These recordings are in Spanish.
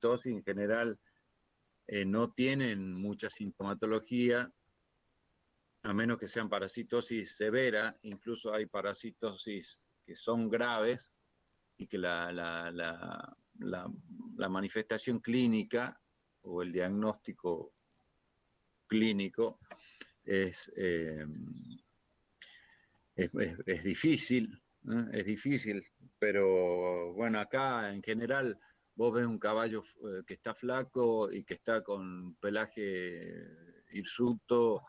parasitosis en general no tienen mucha sintomatología, a menos que sean parasitosis severa. Incluso hay parasitosis que son graves y que la manifestación clínica o el diagnóstico clínico es difícil, ¿no? Es difícil, pero bueno, acá en general vos ves un caballo que está flaco y que está con pelaje hirsuto,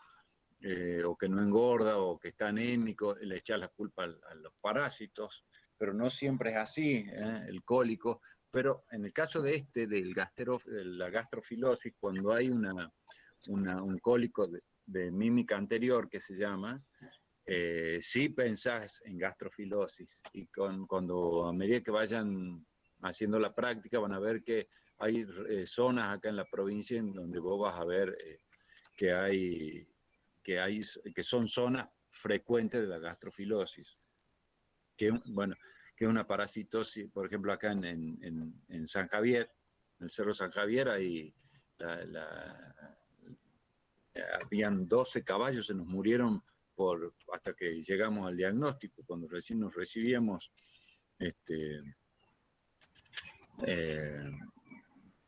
o que no engorda, o que está anémico, le echas la culpa a los parásitos, pero no siempre es así, el cólico. Pero en el caso de la gastrofilosis, cuando hay un cólico de mímica anterior que se llama, sí pensás en gastrofilosis, y cuando a medida que vayan haciendo la práctica van a ver que hay zonas acá en la provincia en donde vos vas a ver que hay que son zonas frecuentes de la gastrofilosis, que bueno, que es una parasitosis. Por ejemplo, acá en San Javier, en el Cerro San Javier, hay habían 12 caballos, se nos murieron hasta que llegamos al diagnóstico. Cuando recién nos recibíamos, eh,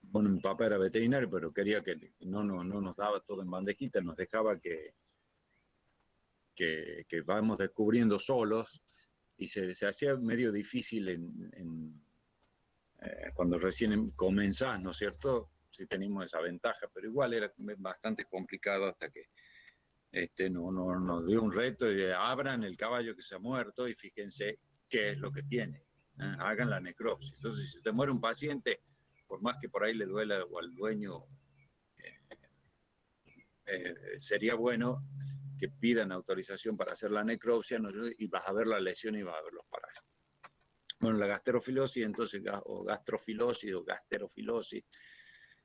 bueno, mi papá era veterinario, pero quería que no nos daba todo en bandejita, nos dejaba que vamos descubriendo solos, y se hacía medio difícil cuando recién comenzás, ¿no es cierto? Sí tenemos esa ventaja, pero igual era bastante complicado hasta que nos dio un reto de abran el caballo que se ha muerto y fíjense qué es lo que tiene. Hagan la necropsia. Entonces, si te muere un paciente, por más que por ahí le duela o al dueño, sería bueno que pidan autorización para hacer la necropsia, ¿no? Y vas a ver la lesión y vas a ver los parásitos. Bueno, la gasterofilosis, entonces, o gastrofilosis o gasterofilosis,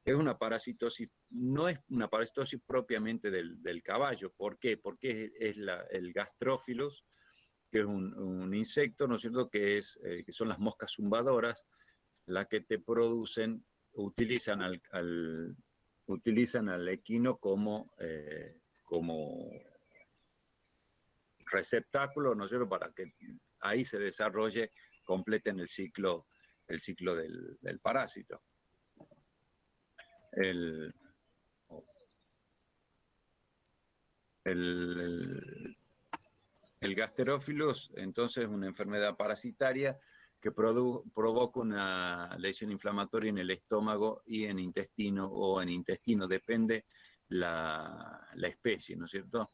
es una parasitosis, no es una parasitosis propiamente del caballo. ¿Por qué? Porque es el gastrófilos, que es un insecto, ¿no es cierto?, que son las moscas zumbadoras, las que te producen, utilizan al equino como receptáculo, ¿no es cierto?, para que ahí se desarrolle, completen el ciclo del parásito. El gasterófilos, entonces, es una enfermedad parasitaria que provoca una lesión inflamatoria en el estómago y en intestino, depende la especie, ¿no es cierto?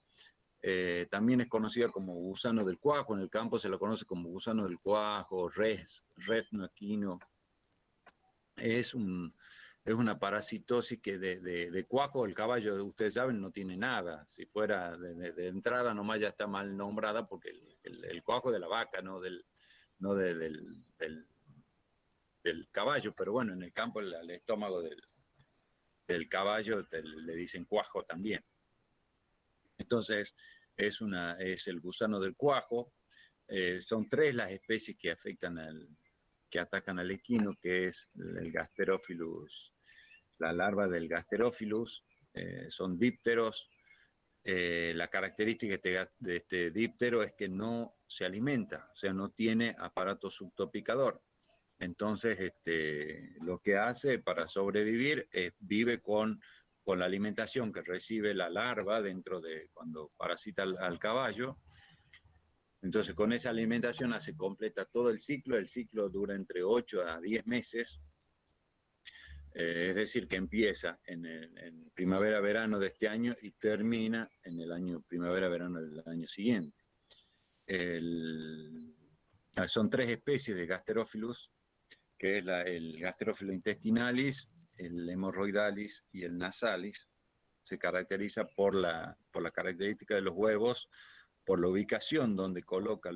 También es conocida como gusano del cuajo. En el campo se lo conoce como gusano del cuajo, rezno equino. Es una parasitosis que de cuajo el caballo, ustedes saben, no tiene nada. Si fuera de entrada nomás ya está mal nombrada, porque el cuajo de la vaca, no del caballo. Pero bueno, en el campo el estómago del caballo le dicen cuajo también. Entonces es el gusano del cuajo. Son 3 las especies que atacan al equino, que es el Gasterophilus, la larva del Gasterophilus. Son dípteros. La característica de este díptero es que no se alimenta, o sea, no tiene aparato subtopicador. Entonces, lo que hace para sobrevivir vive con la alimentación que recibe la larva cuando parasita al caballo. Entonces, con esa alimentación completa todo el ciclo. El ciclo dura entre 8 a 10 meses. Es decir, que empieza en primavera-verano de este año y termina en el año primavera-verano del año siguiente. Son 3 especies de Gasterophilus, que es el Gasterophilus intestinalis, el hemorroidalis y el nasalis. Se caracteriza por la característica de los huevos, por la ubicación donde coloca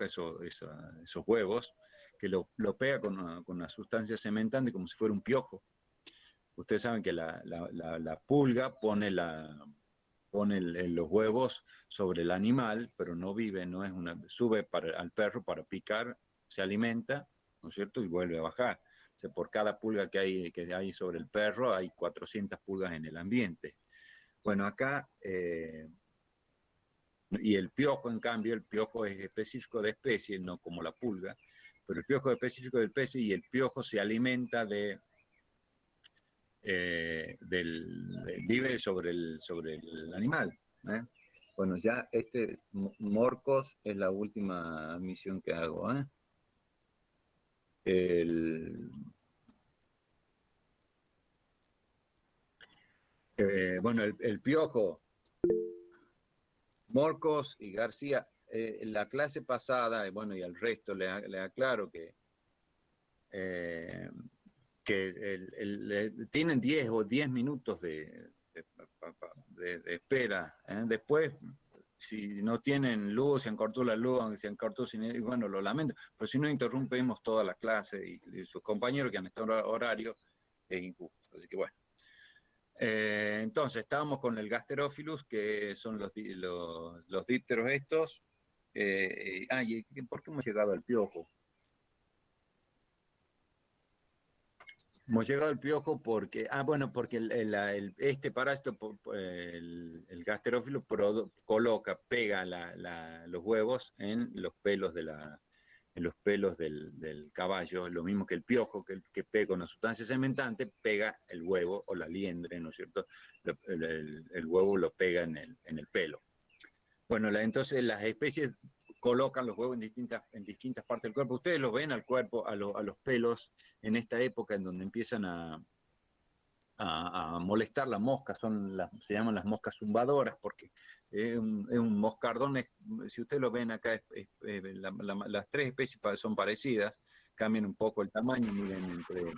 esos huevos, que lo pega con una sustancia cementante como si fuera un piojo. Ustedes saben que la pulga pone los huevos sobre el animal, pero no vive, sube al perro para picar, se alimenta, ¿no es cierto?, y vuelve a bajar. Por cada pulga que hay sobre el perro, hay 400 pulgas en el ambiente. Bueno, acá, y el piojo, en cambio, el piojo es específico de especie, no como la pulga, pero el piojo es específico de especie y el piojo se alimenta vive sobre el animal. ¿Eh? Bueno, ya Morcos es la última misión que hago. ¿Eh? El, bueno, el piojo, Morcos y García, la clase pasada, bueno, y al resto le aclaro eh, que tienen 10 o 10 minutos de espera. ¿Eh? Después, si no tienen luz, se han cortado la luz, se han cortado bueno, lo lamento, pero si no interrumpimos toda la clase y sus compañeros que han estado en horario, es injusto. Así que bueno. Entonces, estábamos con el Gasterophilus, que son los dípteros estos. ¿Y por qué hemos llegado al piojo? Hemos llegado al piojo porque, bueno, porque este parásito, el Gasterófilo, coloca, pega los huevos en los pelos del caballo, lo mismo que el piojo, que pega una sustancia cementante, pega el huevo o la liendre, ¿no es cierto? El huevo lo pega en el pelo. Bueno, entonces las especies colocan los huevos en distintas partes del cuerpo. Ustedes los ven al cuerpo, a los pelos, en esta época en donde empiezan a molestar las moscas, se llaman las moscas zumbadoras, porque es un moscardón, si ustedes lo ven acá, las tres especies son parecidas, cambian un poco el tamaño, miren entre...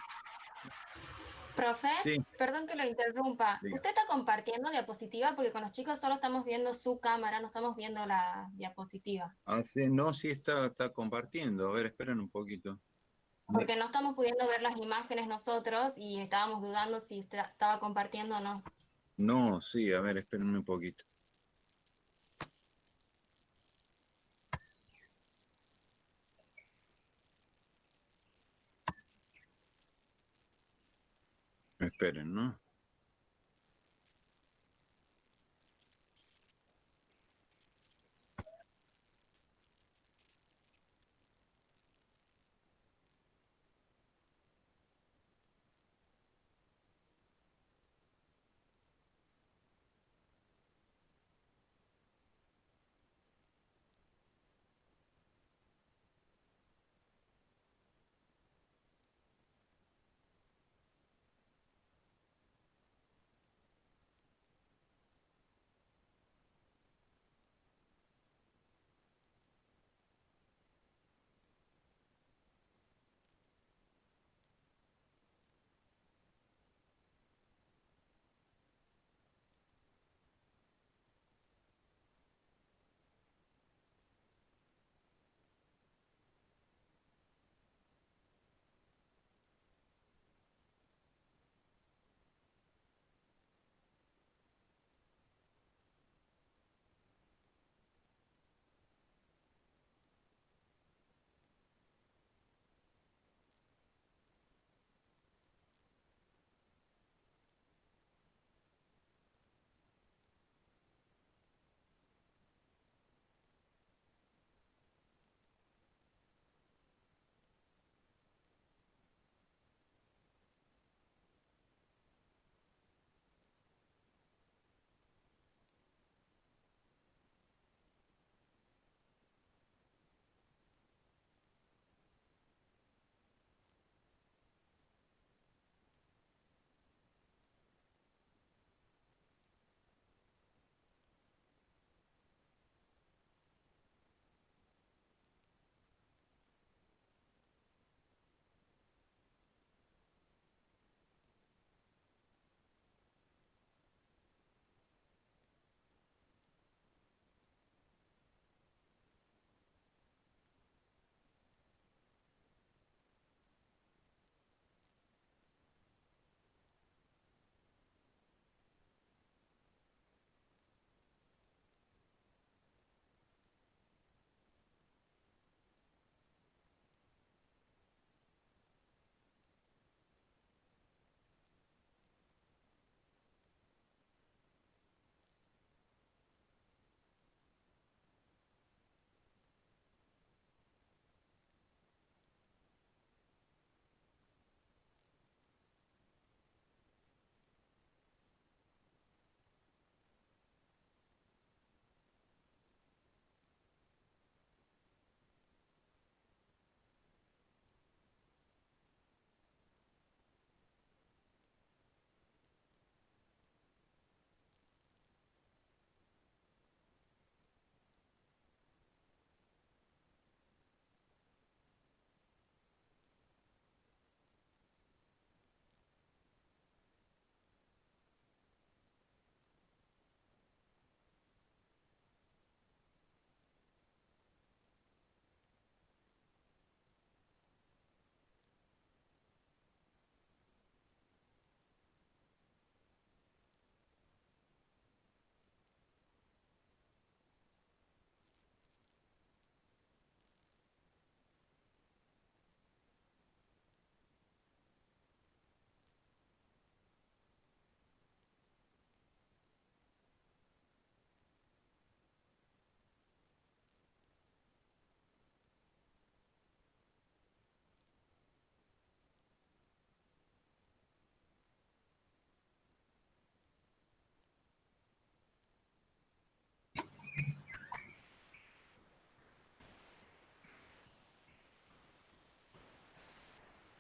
Profe, Sí, perdón que lo interrumpa. diga. ¿Usted está compartiendo diapositiva? Porque con los chicos solo estamos viendo su cámara, no estamos viendo la diapositiva. Ah, sí, no, sí está compartiendo. A ver, esperen un poquito. Porque no estamos pudiendo ver las imágenes nosotros y estábamos dudando si usted estaba compartiendo o no. No, sí, a ver, espérenme un poquito. Esperen, ¿no?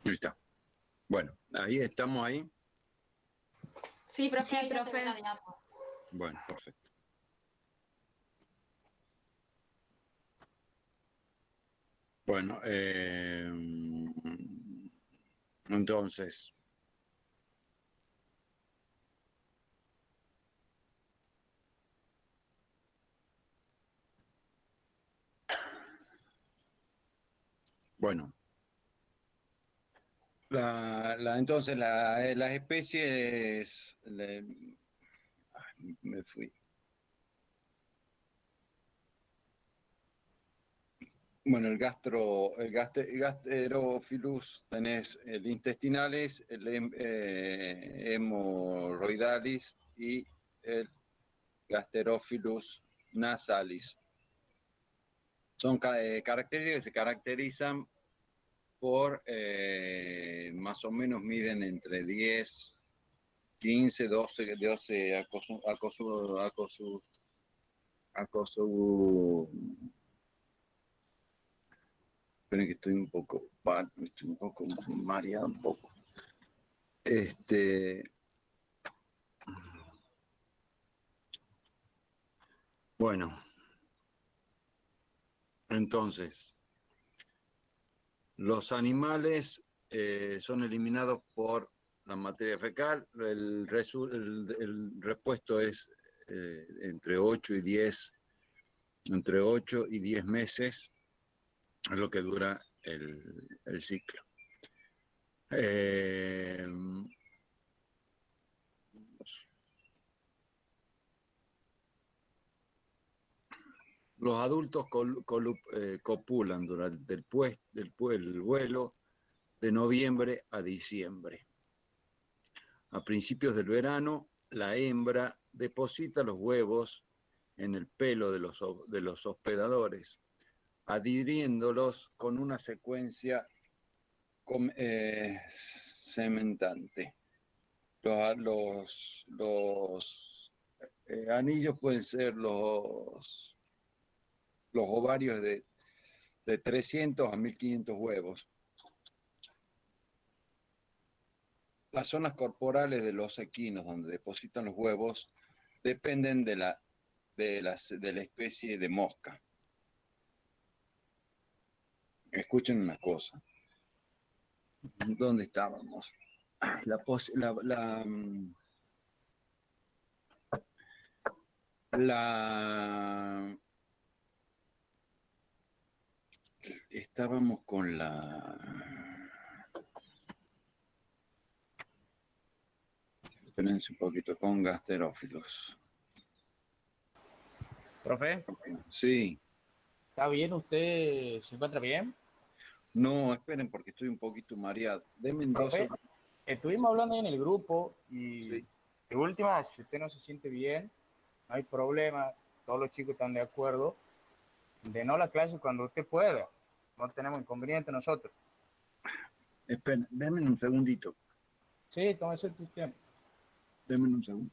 Ahí está. Bueno, ahí estamos ahí. Sí, profe, Sí, ahí ya se ve profe. la diapo. Bueno, perfecto. Bueno, entonces, bueno, entonces las especies, me fui. Bueno, el Gasterophilus, tenés el intestinales, el hemorrhoidalis y el Gasterophilus nasalis. Son características que se caracterizan por más o menos miden entre 10, 15, 12 acoso. Esperen que estoy un poco mareado un poco. Bueno, entonces, los animales son eliminados por la materia fecal. El repuesto es entre 8 y 10, entre 8 y 10 meses, es lo que dura el ciclo. Los adultos copulan durante el vuelo de noviembre a diciembre. A principios del verano, la hembra deposita los huevos en el pelo de los hospedadores, adhiriéndolos con una secuencia sementante. Los anillos pueden ser los ovarios de 300 a 1500 huevos. Las zonas corporales de los equinos donde depositan los huevos dependen de la especie de mosca. Escuchen una cosa. ¿Dónde estábamos? Estábamos con espérense un poquito, con gasterófilos. Profe, Sí. ¿está bien? ¿Usted se encuentra bien? No, esperen porque estoy un poquito mareado. Denme dos Profe, segundos. estuvimos hablando ahí en el grupo y Sí. de última, si usted no se siente bien, no hay problema, todos los chicos están de acuerdo, de no la clase cuando usted pueda, no tenemos inconveniente nosotros. Esperen, denme un segundito. Sí, tómese tu tiempo. Denme un segundo.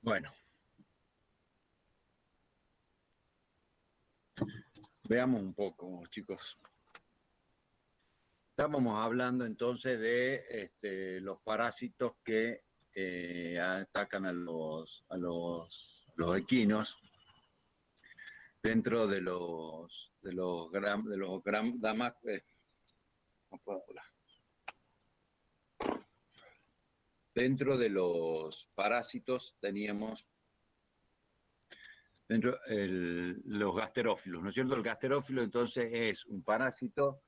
Bueno, veamos un poco, chicos. Estábamos hablando entonces de los parásitos que atacan a los equinos dentro de los no puedo hablar. Dentro de los parásitos teníamos los gasterófilos, ¿no es cierto? El gasterófilo entonces es un parásito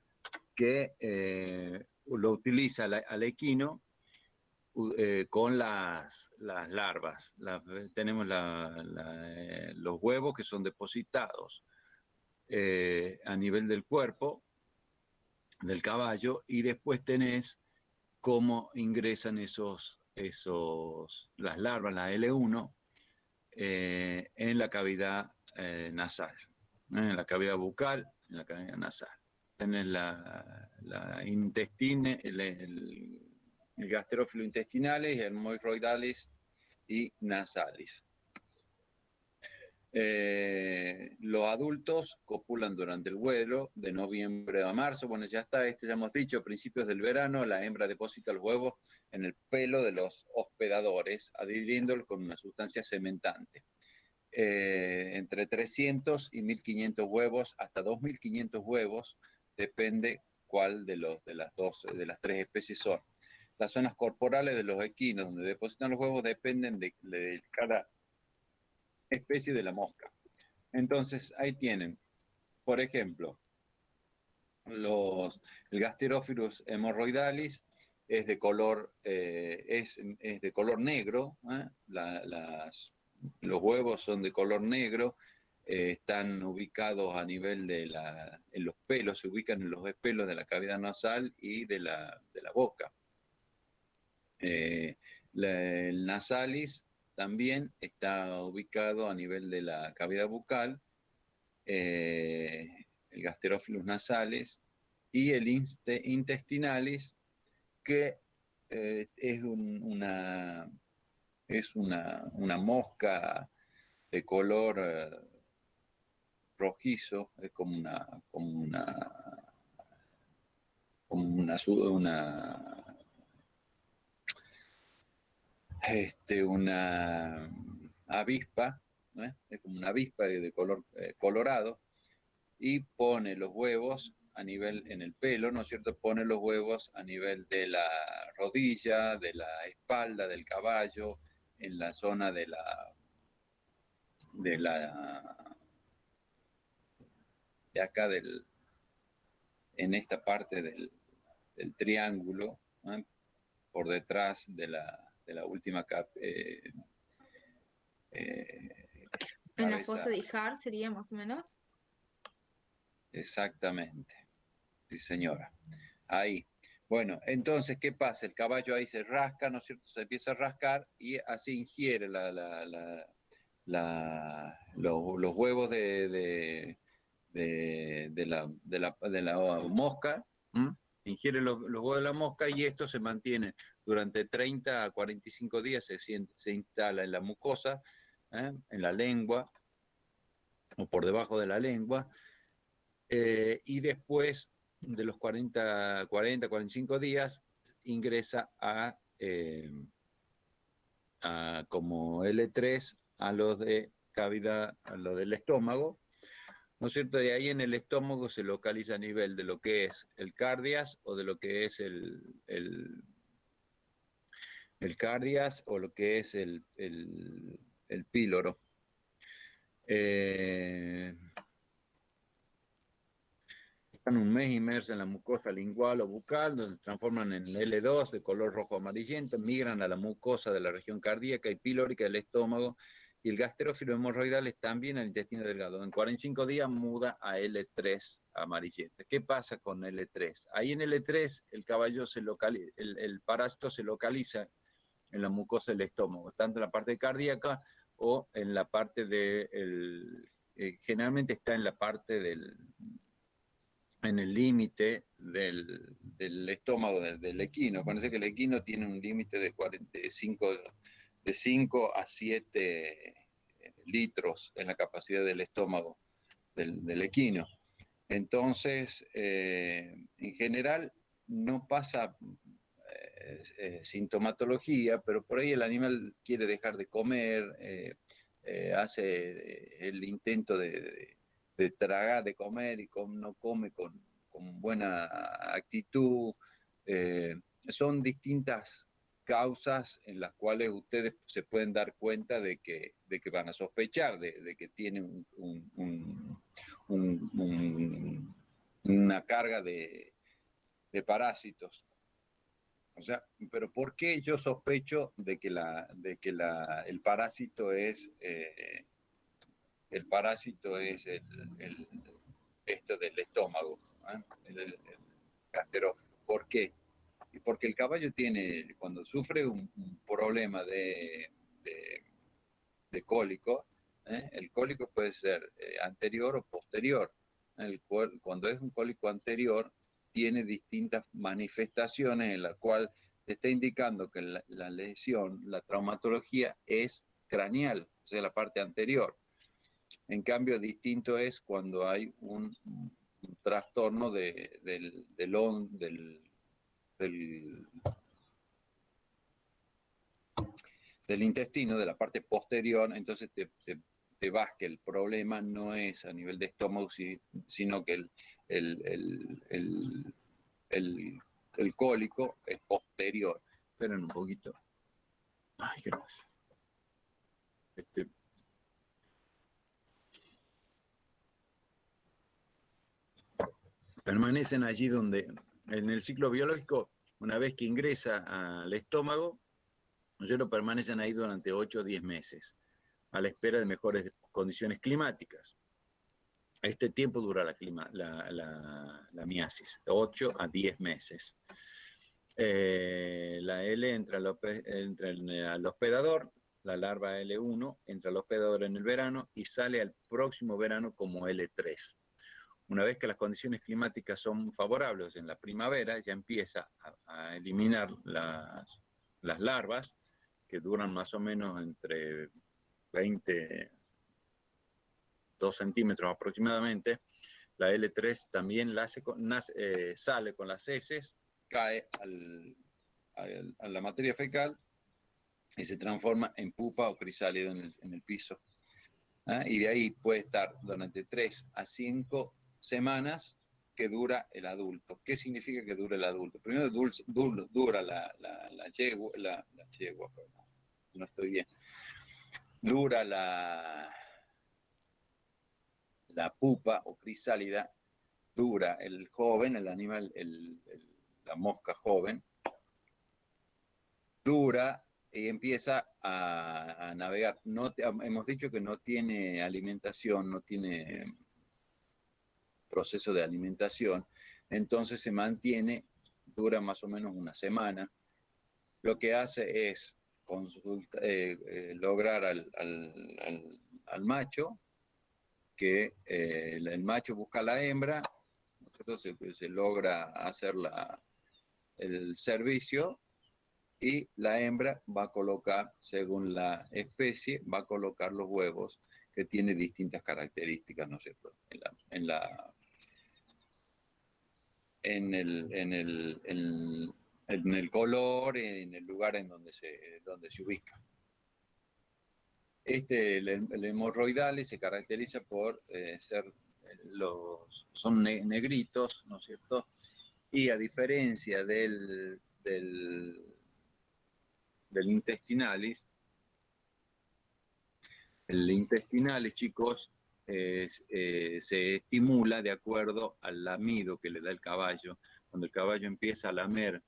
que lo utiliza al equino con las larvas. Tenemos los huevos que son depositados a nivel del cuerpo del caballo, y después tenés cómo ingresan las larvas, la L1, en la cavidad nasal, en la cavidad bucal, en la cavidad nasal. Tenés la intestine, el gasterófilo intestinalis, el moiroidalis y nasalis. Los adultos copulan durante el vuelo de noviembre a marzo. Bueno, ya está, esto ya hemos dicho, a principios del verano la hembra deposita los huevos en el pelo de los hospedadores, adhiriéndolos con una sustancia cementante. Entre 300 y 1500 huevos, hasta 2500 huevos, depende cuál de las tres especies son. Las zonas corporales de los equinos donde depositan los huevos dependen de cada especie de la mosca. Entonces, ahí tienen, por ejemplo, el Gasterophilus hemorrhoidalis es de color, de color negro, los huevos son de color negro, están ubicados a nivel en los pelos, se ubican en los pelos de la cavidad nasal y de la boca. El nasalis también está ubicado a nivel de la cavidad bucal, el Gasterophilus nasalis, y el intestinalis, que es una mosca de color rojizo, es como una avispa, ¿no? Es como una avispa de color colorado, y pone los huevos a nivel en el pelo, ¿no es cierto? Pone los huevos a nivel de la rodilla, de la espalda del caballo, en la zona de acá en esta parte del triángulo, ¿no? Por detrás de la última En la fosa de Ihar sería más o menos. Exactamente, sí señora, ahí. Bueno, entonces, ¿qué pasa? El caballo ahí se rasca, ¿no es cierto? Se empieza a rascar y así ingiere los huevos de la mosca, ¿m? Ingiere los huevos de la mosca, y esto se mantiene durante 30 a 45 días, se instala en la mucosa, en la lengua o por debajo de la lengua, y después de los 45 días ingresa como L3 a los de cavidad, a lo del estómago, ¿no es cierto? De ahí en el estómago se localiza a nivel de lo que es el cardias, o de lo que es el cardias, o lo que es el píloro. Están un mes inmersos en la mucosa lingual o bucal, donde se transforman en L2 de color rojo amarillento, migran a la mucosa de la región cardíaca y pilórica del estómago, y el gasterófilo hemorroidal también al intestino delgado. En 45 días muda a L3 amarillenta. ¿Qué pasa con L3? Ahí en L3 el caballo el parásito se localiza en la mucosa del estómago, tanto en la parte cardíaca o en la parte generalmente está en la parte en el límite del estómago del equino. Parece que el equino tiene un límite de 45 de 5 a 7 litros en la capacidad del estómago del equino. Entonces, en general no pasa sintomatología, pero por ahí el animal quiere dejar de comer, hace el intento de tragar, de comer y no come con buena actitud. Son distintas causas en las cuales ustedes se pueden dar cuenta de que van a sospechar de que tiene una carga de parásitos. O sea, pero ¿por qué yo sospecho de que el parásito es esto del estómago, ¿eh? El gastroenterófago? ¿Por qué? Porque el caballo tiene, cuando sufre un problema de cólico, el cólico puede ser anterior o posterior. Cuando es un cólico anterior, tiene distintas manifestaciones en las cuales te está indicando que la lesión, la traumatología es craneal, o sea, la parte anterior. En cambio, distinto es cuando hay un trastorno del intestino, de la parte posterior. Entonces te vas que el problema no es a nivel de estómago, sino que el cólico es posterior. Esperen un poquito. Ay, gracias. Permanecen allí donde, en el ciclo biológico, una vez que ingresa al estómago, ellos permanecen ahí durante 8 o 10 meses, a la espera de mejores condiciones climáticas. Este tiempo dura la miasis, 8 a 10 meses. La L entra al hospedador, la larva L1 entra al hospedador en el verano y sale al próximo verano como L3. Una vez que las condiciones climáticas son favorables en la primavera, ya empieza a eliminar las larvas, que duran más o menos entre 2 centímetros aproximadamente. La L3 también sale con las heces, cae a la materia fecal y se transforma en pupa o crisálida en el piso. Y de ahí puede estar durante 3 a 5 semanas que dura el adulto. ¿Qué significa que dura el adulto? Primero dura la yegua, perdón, no estoy bien. Dura la pupa o crisálida, dura el joven, el animal, la mosca joven, dura y empieza a navegar. Hemos dicho que no tiene alimentación, no tiene proceso de alimentación, entonces se mantiene, dura más o menos una semana. Lo que hace es lograr al macho, que el macho busca a la hembra, nosotros se logra hacer el servicio y la hembra va a colocar, según la especie, va a colocar los huevos que tiene distintas características, ¿no es cierto? En el color, en el lugar en donde se ubica. El hemorroidales se caracteriza por son negritos, ¿no es cierto? Y a diferencia del intestinalis, el intestinalis, chicos, se estimula de acuerdo al lamido que le da el caballo. Cuando el caballo empieza a lamer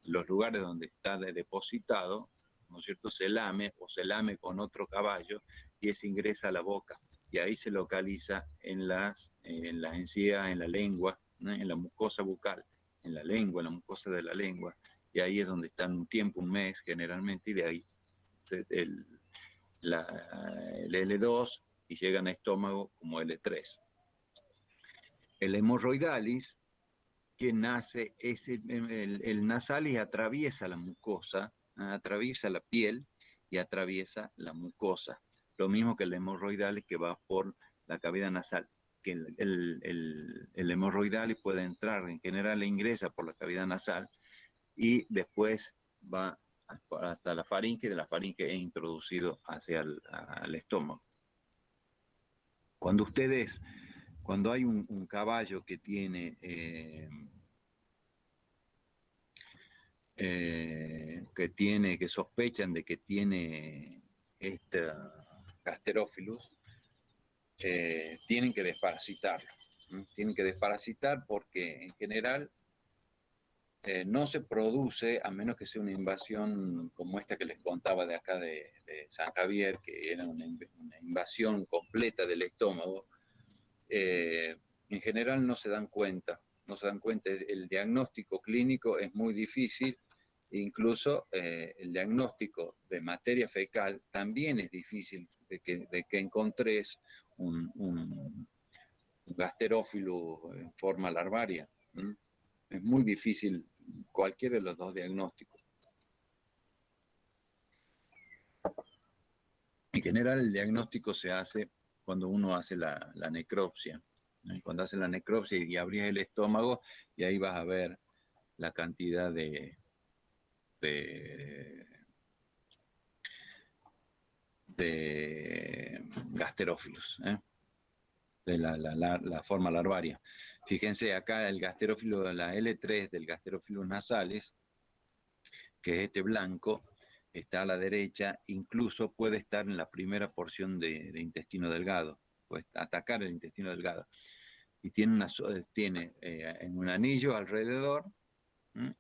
los lugares donde está depositado, ¿no es cierto? Se lame o se lame con otro caballo y ese ingresa a la boca y ahí se localiza en las encías, en la lengua, ¿no? En la mucosa bucal, en la lengua, en la mucosa de la lengua, y ahí es donde están un tiempo, un mes generalmente, y de ahí el L2 y llegan a estómago como L3. El hemorroidalis, que nace, el nasalis atraviesa la mucosa, atraviesa la piel y atraviesa la mucosa. Lo mismo que el hemorroidal que va por la cavidad nasal, que el hemorroidal puede entrar, en general ingresa por la cavidad nasal y después va hasta la faringe, de la faringe es introducido hacia al estómago. Cuando hay un caballo que tiene que sospechan de que tiene Gasterófilus, tienen que desparasitarlo. Tienen que desparasitar porque en general no se produce, a menos que sea una invasión como esta que les contaba de acá de San Javier, que era una invasión completa del estómago. En general no se dan cuenta, el diagnóstico clínico es muy difícil, incluso el diagnóstico de materia fecal también es difícil de que encontres un gasterófilo en forma larvaria. Es muy difícil cualquiera de los dos diagnósticos. En general el diagnóstico se hace cuando uno hace la necropsia. Cuando hace la necropsia y abres el estómago y ahí vas a ver la cantidad de gasterófilos, de la forma larvaria. Fíjense acá el gasterófilo, la L3 del gasterófilos nasales, que es este blanco, está a la derecha, incluso puede estar en la primera porción de intestino delgado, puede atacar el intestino delgado. Y tiene en un anillo alrededor,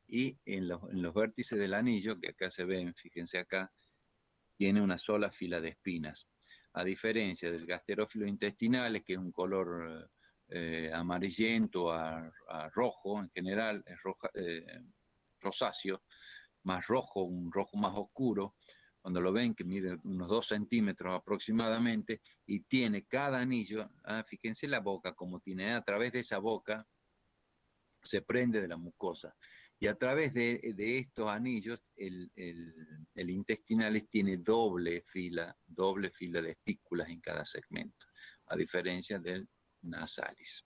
y en los vértices del anillo, que acá se ven, fíjense acá, tiene una sola fila de espinas. A diferencia del gasterófilo intestinal, que es un color amarillento a rojo, en general es rosáceo, más rojo, un rojo más oscuro, cuando lo ven que mide unos 2 centímetros aproximadamente y tiene cada anillo, fíjense la boca como tiene, a través de esa boca se prende de la mucosa y a través de estos anillos el intestinales tiene doble fila de espículas en cada segmento, a diferencia del nasalis.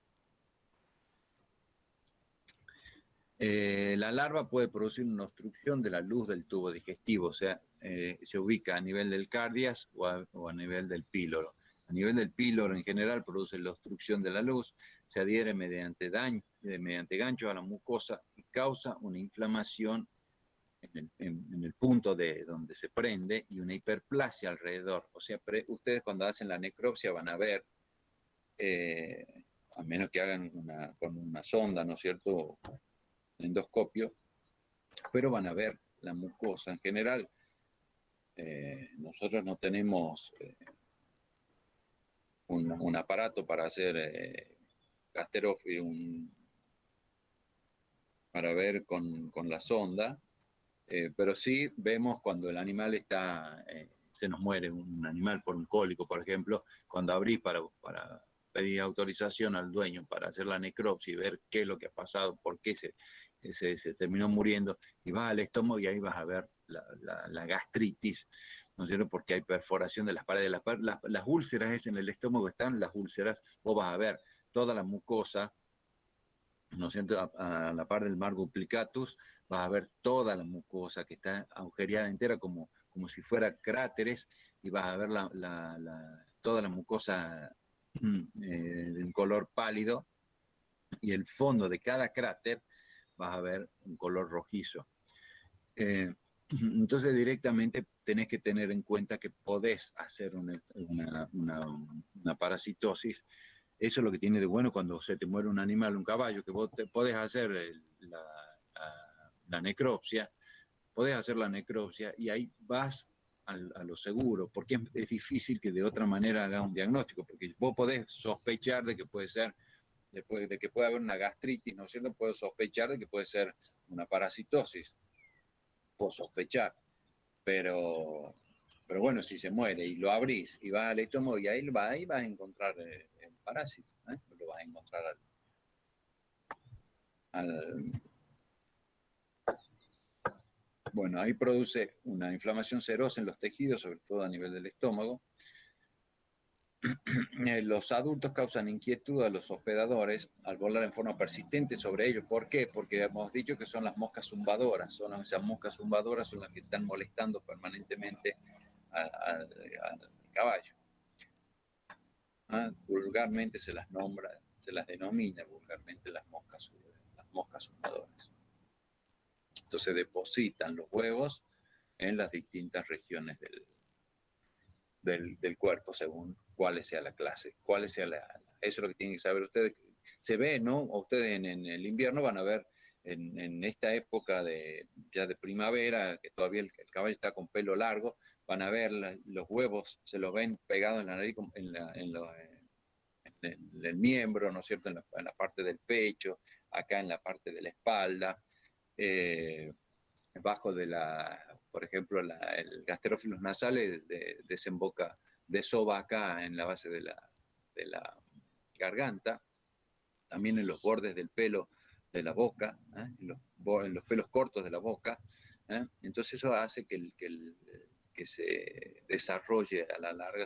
La larva puede producir una obstrucción de la luz del tubo digestivo, o sea, se ubica a nivel del cardias o a nivel del píloro. A nivel del píloro en general produce la obstrucción de la luz, se adhiere mediante ganchos a la mucosa y causa una inflamación en el punto de donde se prende y una hiperplasia alrededor. O sea, ustedes cuando hacen la necropsia van a ver, a menos que hagan con una sonda, ¿no es cierto?, endoscopio, pero van a ver la mucosa en general. Nosotros no tenemos un aparato para hacer gasterófilo, para ver con la sonda, pero sí vemos cuando el animal se nos muere un animal por un cólico, por ejemplo, cuando abrís para pedir autorización al dueño para hacer la necropsia y ver qué es lo que ha pasado, por qué se terminó muriendo, y vas al estómago y ahí vas a ver la gastritis, ¿no es cierto? Porque hay perforación de las paredes, las úlceras en el estómago están las úlceras, vos vas a ver toda la mucosa, ¿no es cierto? A la par del margoplicatus vas a ver toda la mucosa que está agujereada entera como si fuera cráteres, y vas a ver toda la mucosa de un color pálido, y el fondo de cada cráter vas a ver un color rojizo. Entonces directamente tenés que tener en cuenta que podés hacer una parasitosis. Eso es lo que tiene de bueno cuando se te muere un animal, un caballo, que vos podés hacer la necropsia, podés hacer la necropsia y ahí vas a lo seguro, porque es difícil que de otra manera hagas un diagnóstico, porque vos podés sospechar de que puede ser, de que puede haber una gastritis, ¿no es cierto? Puedo sospechar de que puede ser una parasitosis, puedo sospechar, pero bueno, si se muere y lo abrís y vas al estómago y ahí vas a encontrar el parásito, lo vas a encontrar Bueno, ahí produce una inflamación serosa en los tejidos, sobre todo a nivel del estómago. Los adultos causan inquietud a los hospedadores al volar en forma persistente sobre ellos. ¿Por qué? Porque hemos dicho que son las moscas zumbadoras. Esas moscas zumbadoras son las que están molestando permanentemente al caballo. Vulgarmente se las nombra, se las denomina vulgarmente las moscas zumbadoras. Entonces depositan los huevos en las distintas regiones del cuerpo, según cuál sea la clase, eso es lo que tienen que saber ustedes. Se ve, ¿no? Ustedes en el invierno van a ver, en esta época ya de primavera, que todavía el caballo está con pelo largo, van a ver los huevos, se los ven pegados en la nariz, en el miembro, ¿no es cierto?, en la parte del pecho, acá en la parte de la espalda, bajo por ejemplo, el Gasterófilos nasales desemboca, desova acá en la base de la garganta, también en los bordes del pelo de la boca, en los pelos cortos de la boca. Entonces eso hace que se desarrolle a la larga,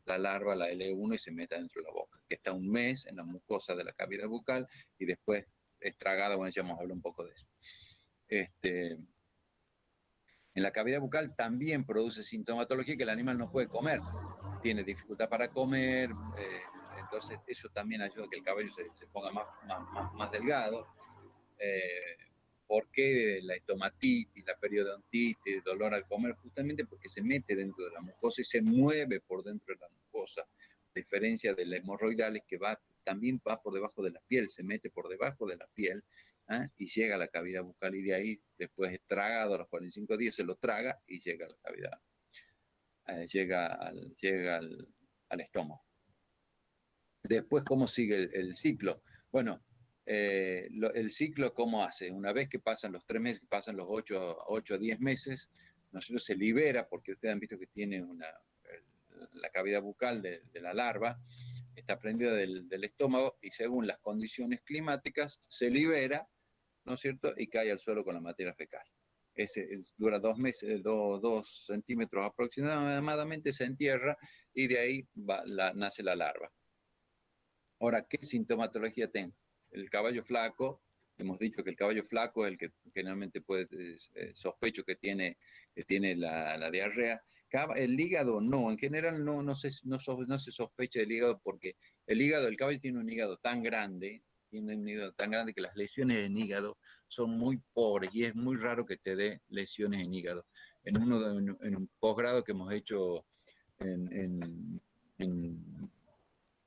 la larva, la L1, y se meta dentro de la boca, que está un mes en la mucosa de la cavidad bucal y después es tragada. Bueno, ya hemos hablado un poco de eso. En la cavidad bucal también produce sintomatología que el animal no puede comer, tiene dificultad para comer, entonces eso también ayuda a que el caballo se ponga más delgado. ¿Por qué la estomatitis, la periodontitis, el dolor al comer? Justamente porque se mete dentro de la mucosa y se mueve por dentro de la mucosa, a diferencia de la hemorroidales, que también va por debajo de la piel, se mete por debajo de la piel, y llega a la cavidad bucal, y de ahí después es tragado a los 45 días, se lo traga y llega a la cavidad, llega al estómago. Después, ¿cómo sigue el ciclo? Bueno, el ciclo, ¿cómo hace? Una vez que pasan los 3 meses, que pasan los 8 a 10 meses, nosotros se libera, porque ustedes han visto que tiene la cavidad bucal de la larva, está prendida del estómago, y según las condiciones climáticas se libera, ¿no es cierto?, y cae al suelo con la materia fecal. Dura 2 meses, 2 centímetros aproximadamente, se entierra, y de ahí nace la larva. Ahora, ¿qué sintomatología tengo? El caballo flaco, hemos dicho que el caballo flaco es el que generalmente sospecho que tiene la diarrea. El hígado no, en general no se sospecha del hígado, porque el caballo tiene un hígado tan grande, que las lesiones en hígado son muy pobres, y es muy raro que te dé lesiones en hígado. En un posgrado que hemos hecho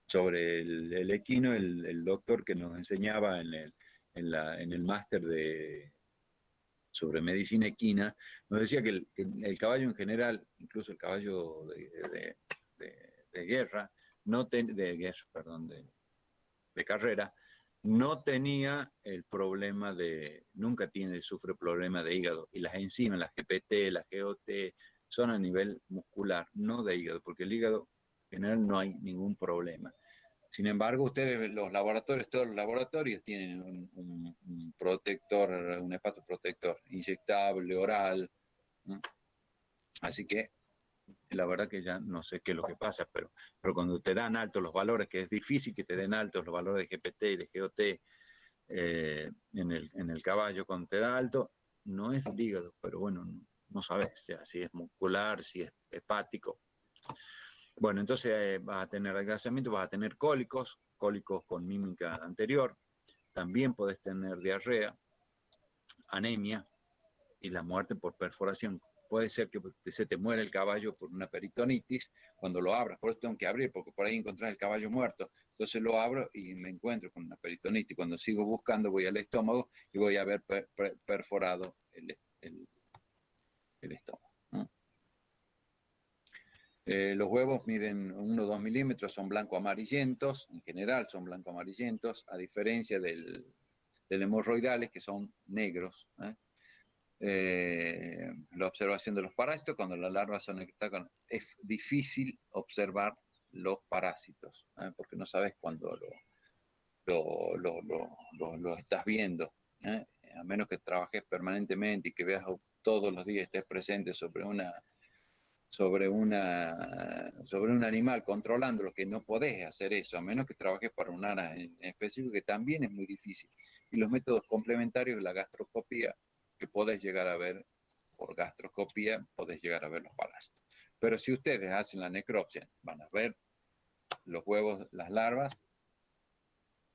sobre el equino, el doctor que nos enseñaba en el máster sobre medicina equina, nos decía que el caballo en general, incluso el caballo de guerra, de carrera, no tenía el problema nunca sufre problema de hígado, y las enzimas, las GPT, las GOT, son a nivel muscular, no de hígado, porque el hígado en general no hay ningún problema. Sin embargo, todos los laboratorios tienen un protector, un hepatoprotector inyectable, oral. Así que la verdad que ya no sé qué es lo que pasa, pero cuando te dan altos los valores, que es difícil que te den altos los valores de GPT y de GOT en el caballo, cuando te da alto, no es el hígado, pero bueno, no sabes ya si es muscular, si es hepático. Bueno, entonces vas a tener adelgazamiento, vas a tener cólicos con mímica anterior, también podés tener diarrea, anemia y la muerte por perforación. Puede ser que se te muera el caballo por una peritonitis cuando lo abras, por eso tengo que abrir, porque por ahí encontrás el caballo muerto. Entonces lo abro y me encuentro con una peritonitis. Cuando sigo buscando, voy al estómago y voy a haber perforado el estómago. Los huevos miden 1 o 2 milímetros, son blanco-amarillentos, en general son blanco-amarillentos, a diferencia del hemorroidales, que son negros. La observación de los parásitos, cuando las larvas son necrotágonas, es difícil observar los parásitos, porque no sabes cuándo lo estás viendo. a menos que trabajes permanentemente y que veas todos los días, estés presente sobre un animal controlándolo, que no podés hacer eso, a menos que trabajes para un área en específico, que también es muy difícil. Y los métodos complementarios, la gastroscopía, que podés llegar a ver, por gastroscopía, podés llegar a ver los parásitos. Pero si ustedes hacen la necropsia, van a ver los huevos, las larvas.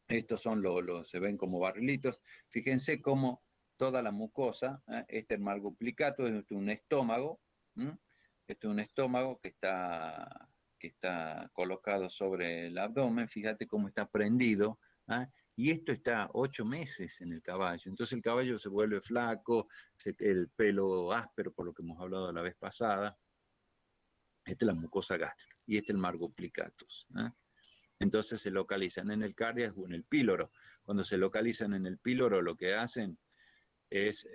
Estos son se ven como barrilitos. Fíjense cómo toda la mucosa, este es el malgoplicato, es un estómago, este es un estómago que está colocado sobre el abdomen. Fíjate cómo está prendido, y esto está 8 meses en el caballo. Entonces el caballo se vuelve flaco, el pelo áspero, por lo que hemos hablado la vez pasada. Esta es la mucosa gástrica y este es el margoplicatus. Entonces se localizan en el cardiac o en el píloro. Cuando se localizan en el píloro, lo que hacen es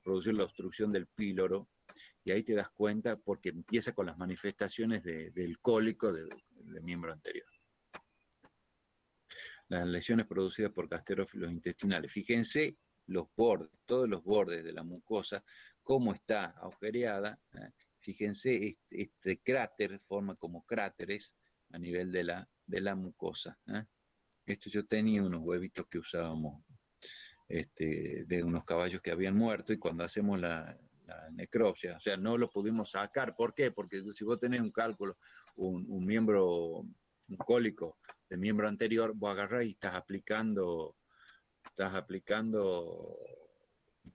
producir la obstrucción del píloro, y ahí te das cuenta porque empieza con las manifestaciones del cólico del miembro anterior. Las lesiones producidas por gasterófilos intestinales. Fíjense los bordes, todos los bordes de la mucosa, cómo está agujereada. Fíjense, este cráter forma como cráteres a nivel de la mucosa. Esto, yo tenía unos huevitos que usábamos de unos caballos que habían muerto, y cuando hacemos la necropsia, o sea, no lo pudimos sacar. ¿Por qué? Porque si vos tenés un cálculo, un miembro, un cólico del miembro anterior, vos agarrás y estás aplicando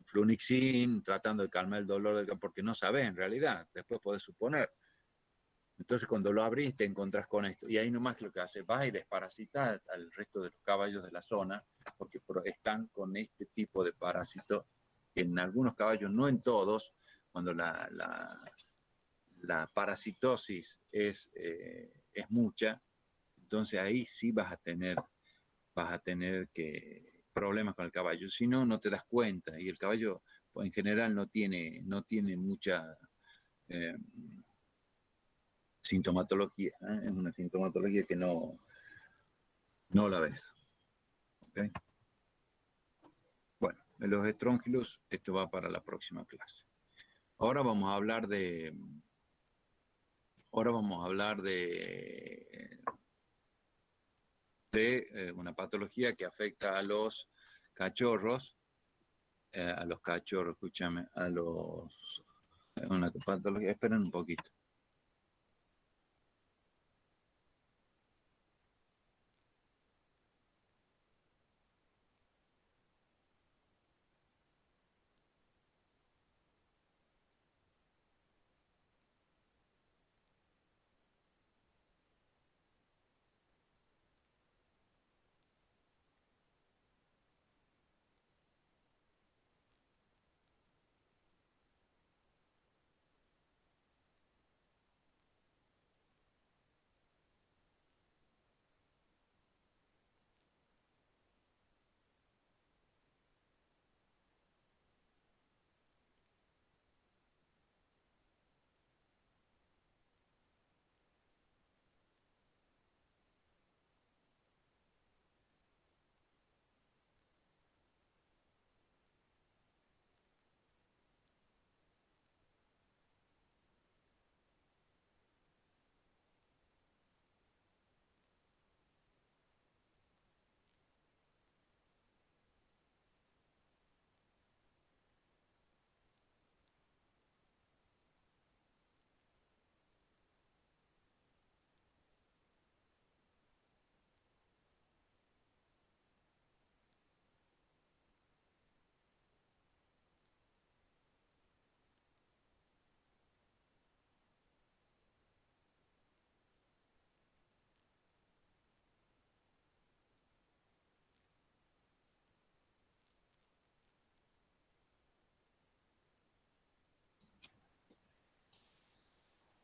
Flunixin, tratando de calmar el dolor, porque no sabés en realidad, después podés suponer. Entonces cuando lo abrís te encontrás con esto, y ahí nomás lo que hace, vas y desparasitas al resto de los caballos de la zona, porque están con este tipo de parásito, en algunos caballos, no en todos. Cuando la parasitosis es mucha, entonces ahí sí vas a tener problemas con el caballo. Si no, no te das cuenta, y el caballo pues, en general no tiene mucha sintomatología, es una sintomatología que no la ves. ¿Okay? Bueno, en los estróngilos, esto va para la próxima clase. Ahora vamos a hablar de una patología que afecta a los cachorros, escúchame, una patología, esperen un poquito.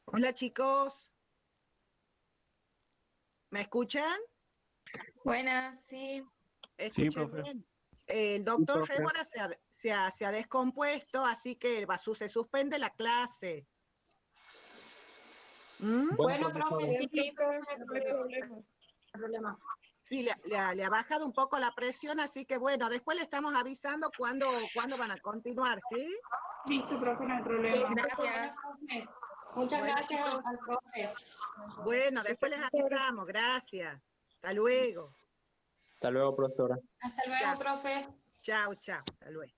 Hola chicos, ¿me escuchan? Buenas, sí. ¿Escuchan bien? El doctor Rémora se ha descompuesto, así que se suspende la clase. Bueno, profe, sí, Sí, profe, no hay problema. problema. Sí, le ha bajado un poco la presión, así que bueno, después le estamos avisando cuándo van a continuar, ¿sí? Listo, profe, no hay problema. Gracias. Muchas Bueno, gracias chicos. al profe. Bueno, después les avisamos, gracias. Hasta luego. Hasta luego, profesora. Hasta luego, profe. Chao, chao. Hasta luego.